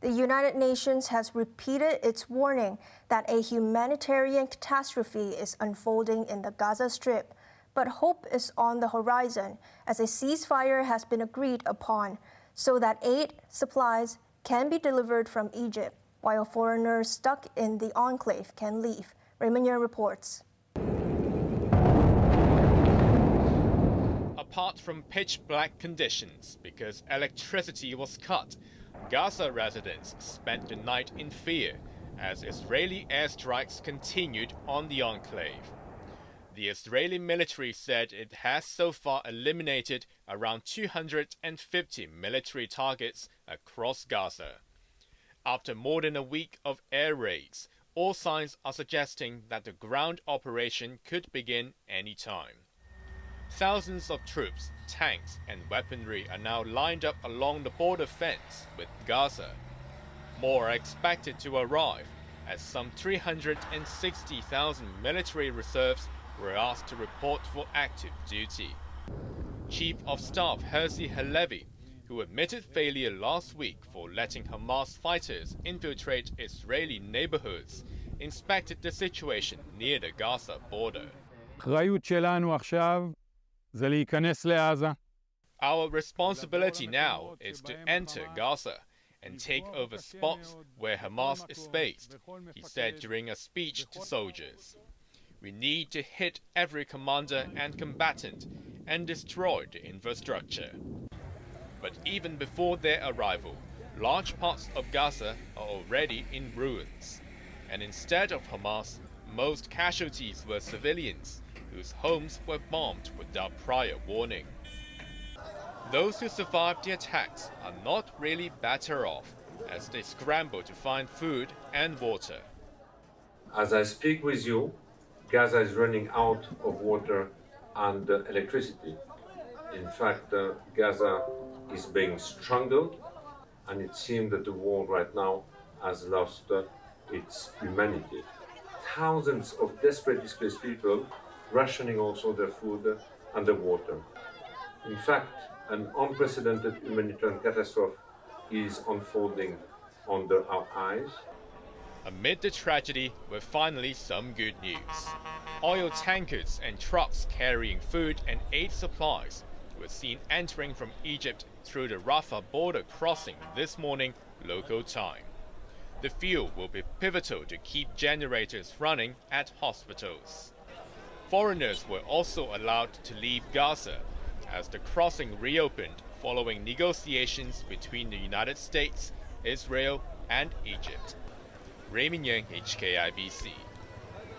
The United Nations has repeated its warning that a humanitarian catastrophe is unfolding in the Gaza Strip, but hope is on the horizon as a ceasefire has been agreed upon so that aid supplies can be delivered from Egypt, while foreigners stuck in the enclave can leave. Raymond Yang reports. Apart from pitch-black conditions because electricity was cut, Gaza residents spent the night in fear as Israeli airstrikes continued on the enclave. The Israeli military said it has so far eliminated around 250 military targets across Gaza. After more than a week of air raids, all signs are suggesting that the ground operation could begin any time. Thousands of troops, tanks and weaponry are now lined up along the border fence with Gaza. More are expected to arrive as some 360,000 military reserves were asked to report for active duty. Chief of Staff Herzi Halevi, who admitted failure last week for letting Hamas fighters infiltrate Israeli neighborhoods, inspected the situation near the Gaza border. Our responsibility now is to enter Gaza and take over spots where Hamas is based, he said during a speech to soldiers. We need to hit every commander and combatant and destroy the infrastructure. But even before their arrival, large parts of Gaza are already in ruins. And instead of Hamas, most casualties were civilians whose homes were bombed without prior warning. Those who survived the attacks are not really better off as they scramble to find food and water. As I speak with you, Gaza is running out of water and electricity. In fact, Gaza is being strangled, and it seems that the world right now has lost its humanity. Thousands of desperate displaced people rationing also their food and their water. In fact, an unprecedented humanitarian catastrophe is unfolding under our eyes. Amid the tragedy were finally some good news. Oil tankers and trucks carrying food and aid supplies were seen entering from Egypt through the Rafah border crossing this morning, local time. The fuel will be pivotal to keep generators running at hospitals. Foreigners were also allowed to leave Gaza as the crossing reopened following negotiations between the United States, Israel, and Egypt. Raymond Yang, HKIBC.